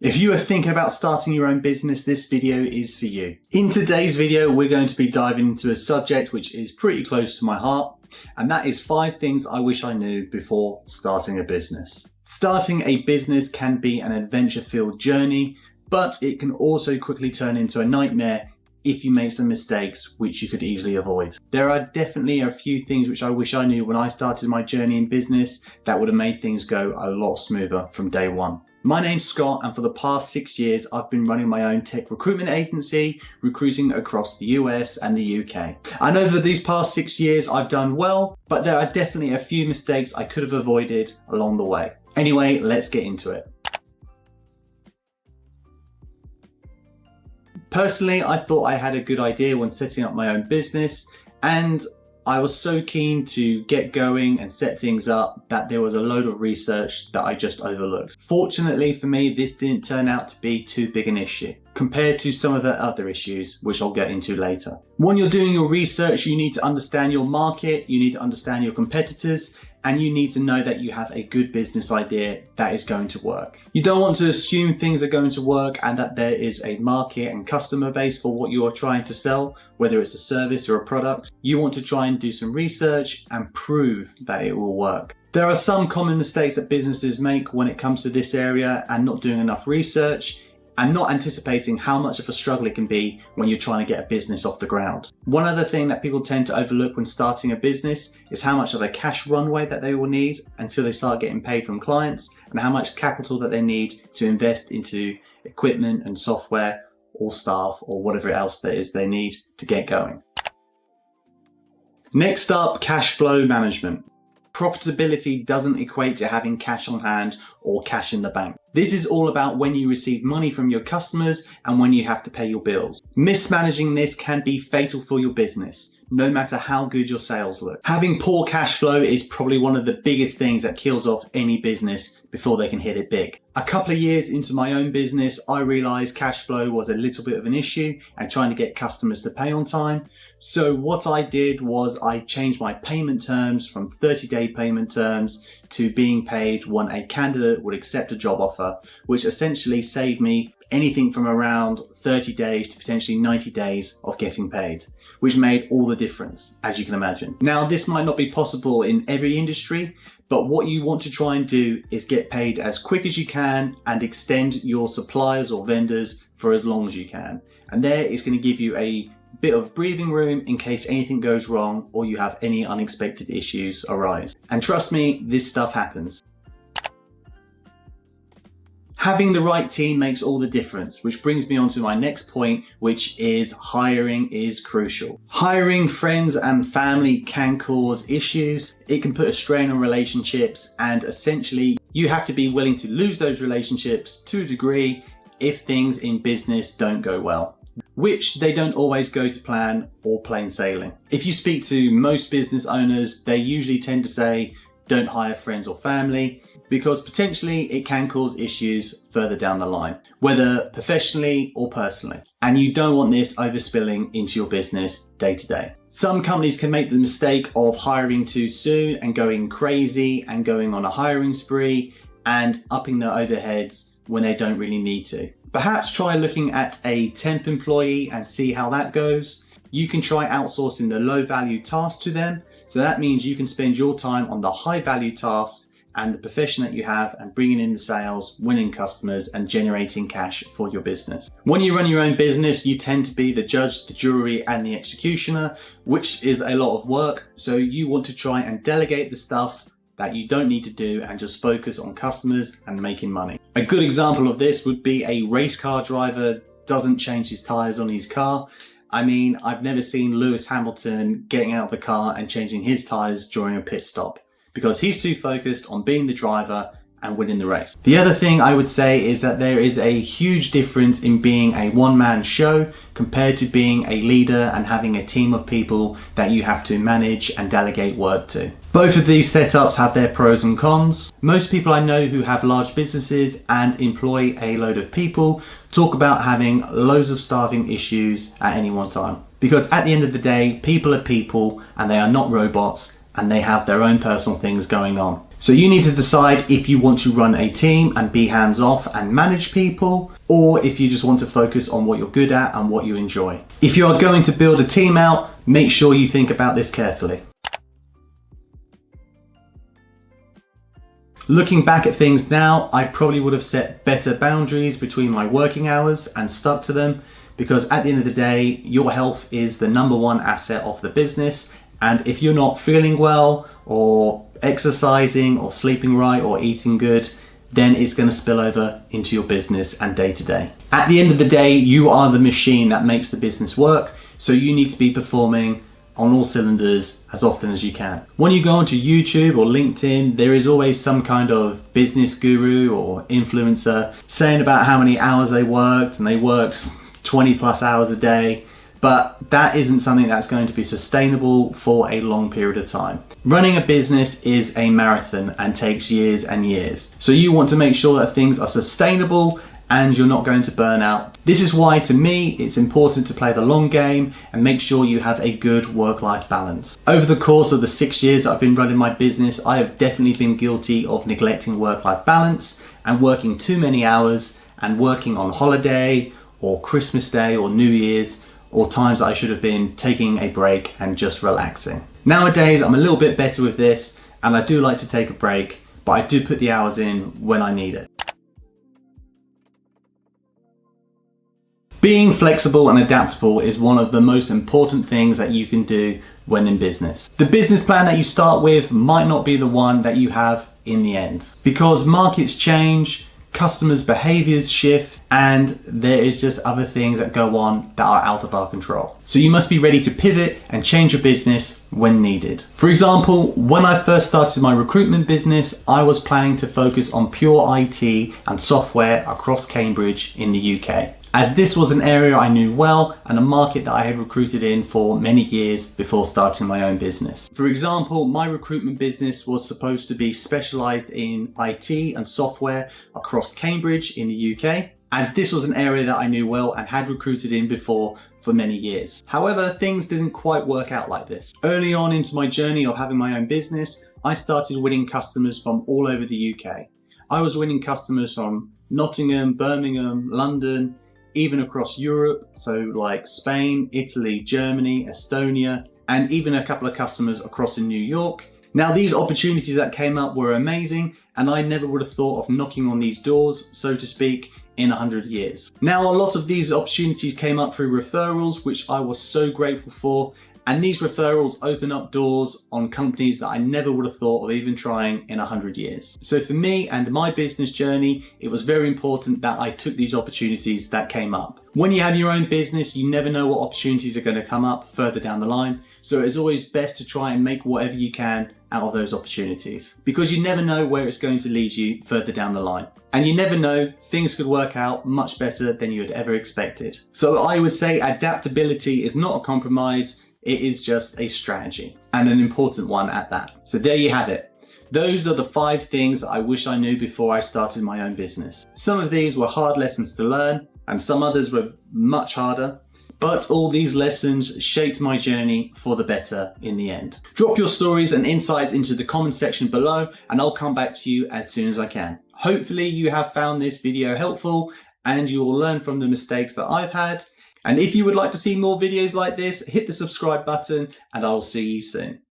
If you are thinking about starting your own business, this video is for you. In today's video, we're going to be diving into a subject which is pretty close to my heart, and that is 5 things I wish I knew before starting a business. Starting a business can be an adventure-filled journey, but it can also quickly turn into a nightmare if you make some mistakes which you could easily avoid. There are definitely a few things which I wish I knew when I started my journey in business that would have made things go a lot smoother from day one. My name's Scott, and for the past 6 years I've been running my own tech recruitment agency, recruiting across the US and the UK. And over these past 6 years I've done well, but there are definitely a few mistakes I could have avoided along the way. Anyway, let's get into it. Personally, I thought I had a good idea when setting up my own business, and I was so keen to get going and set things up that there was a load of research that I just overlooked. Fortunately for me, this didn't turn out to be too big an issue compared to some of the other issues, which I'll get into later. When you're doing your research, you need to understand your market, you need to understand your competitors, and you need to know that you have a good business idea that is going to work. You don't want to assume things are going to work and that there is a market and customer base for what you are trying to sell, whether it's a service or a product. You want to try and do some research and prove that it will work. There are some common mistakes that businesses make when it comes to this area and not doing enough research, and not anticipating how much of a struggle it can be when you're trying to get a business off the ground. One other thing that people tend to overlook when starting a business is how much of a cash runway that they will need until they start getting paid from clients, and how much capital that they need to invest into equipment and software or staff or whatever else that is they need to get going. Next up, cash flow management. Profitability doesn't equate to having cash on hand or cash in the bank. This is all about when you receive money from your customers and when you have to pay your bills. Mismanaging this can be fatal for your business, no matter how good your sales look. Having poor cash flow is probably one of the biggest things that kills off any business before they can hit it big. A couple of years into my own business, I realized cash flow was a little bit of an issue and trying to get customers to pay on time. So what I did was I changed my payment terms from 30-day payment terms to being paid when a candidate would accept a job offer, which essentially saved me anything from around 30 days to potentially 90 days of getting paid, which made all the difference, as you can imagine. Now, this might not be possible in every industry, but what you want to try and do is get paid as quick as you can and extend your suppliers or vendors for as long as you can. And there is going to give you a bit of breathing room in case anything goes wrong or you have any unexpected issues arise. And trust me, this stuff happens. Having the right team makes all the difference, which brings me on to my next point, which is hiring is crucial. Hiring friends and family can cause issues. It can put a strain on relationships, and essentially you have to be willing to lose those relationships to a degree if things in business don't go well, which they don't always go to plan or plain sailing. If you speak to most business owners, they usually tend to say, don't hire friends or family, because potentially it can cause issues further down the line, whether professionally or personally. And you don't want this overspilling into your business day to day. Some companies can make the mistake of hiring too soon and going crazy and going on a hiring spree and upping their overheads when they don't really need to. Perhaps try looking at a temp employee and see how that goes. You can try outsourcing the low value tasks to them. So that means you can spend your time on the high value tasks and the profession that you have and bringing in the sales, winning customers and generating cash for your business. When you run your own business, you tend to be the judge, the jury and the executioner, which is a lot of work. So you want to try and delegate the stuff that you don't need to do and just focus on customers and making money. A good example of this would be a race car driver doesn't change his tires on his car. I mean, I've never seen Lewis Hamilton getting out of the car and changing his tires during a pit stop, because he's too focused on being the driver and winning the race. The other thing I would say is that there is a huge difference in being a one-man show compared to being a leader and having a team of people that you have to manage and delegate work to. Both of these setups have their pros and cons. Most people I know who have large businesses and employ a load of people talk about having loads of staffing issues at any one time. Because at the end of the day, people are people and they are not robots, and they have their own personal things going on. So you need to decide if you want to run a team and be hands-off and manage people, or if you just want to focus on what you're good at and what you enjoy. If you are going to build a team out, make sure you think about this carefully. Looking back at things now, I probably would have set better boundaries between my working hours and stuck to them, because at the end of the day, your health is the number one asset of the business. And if you're not feeling well or exercising or sleeping right or eating good, then it's going to spill over into your business and day to day. At the end of the day, you are the machine that makes the business work. So you need to be performing on all cylinders as often as you can. When you go onto YouTube or LinkedIn, there is always some kind of business guru or influencer saying about how many hours they worked, and they worked 20 plus hours a day. But that isn't something that's going to be sustainable for a long period of time. Running a business is a marathon and takes years and years. So you want to make sure that things are sustainable and you're not going to burn out. This is why, to me, it's important to play the long game and make sure you have a good work-life balance. Over the course of the 6 years I've been running my business, I have definitely been guilty of neglecting work-life balance and working too many hours and working on holiday or Christmas Day or New Year's, or times I should have been taking a break and just relaxing. Nowadays, I'm a little bit better with this, and I do like to take a break, but I do put the hours in when I need it. Being flexible and adaptable is one of the most important things that you can do when in business. The business plan that you start with might not be the one that you have in the end, because markets change, customers' behaviors shift, and there is just other things that go on that are out of our control. So you must be ready to pivot and change your business when needed. For example, when I first started my recruitment business, I was planning to focus on pure IT and software across Cambridge in the UK, as this was an area I knew well and a market that I had recruited in for many years before starting my own business. For example, my recruitment business was supposed to be specialized in IT and software across Cambridge in the UK, as this was an area that I knew well and had recruited in before for many years. However, things didn't quite work out like this. Early on into my journey of having my own business, I started winning customers from all over the UK. I was winning customers from Nottingham, Birmingham, London, even across Europe, so like Spain, Italy, Germany, Estonia, and even a couple of customers across in New York. Now, these opportunities that came up were amazing, and I never would have thought of knocking on these doors, so to speak, in 100 years. Now, a lot of these opportunities came up through referrals, which I was so grateful for, and these referrals open up doors on companies that I never would have thought of even trying in 100 years. So for me and my business journey, it was very important that I took these opportunities that came up. When you have your own business, you never know what opportunities are going to come up further down the line. So it's always best to try and make whatever you can out of those opportunities, because you never know where it's going to lead you further down the line. And you never know, things could work out much better than you had ever expected. So I would say adaptability is not a compromise. It is just a strategy, and an important one at that. So there you have it. Those are the 5 things I wish I knew before I started my own business. Some of these were hard lessons to learn, and some others were much harder, but all these lessons shaped my journey for the better in the end. Drop your stories and insights into the comment section below, and I'll come back to you as soon as I can. Hopefully you have found this video helpful and you will learn from the mistakes that I've had. And if you would like to see more videos like this, hit the subscribe button, and I will see you soon.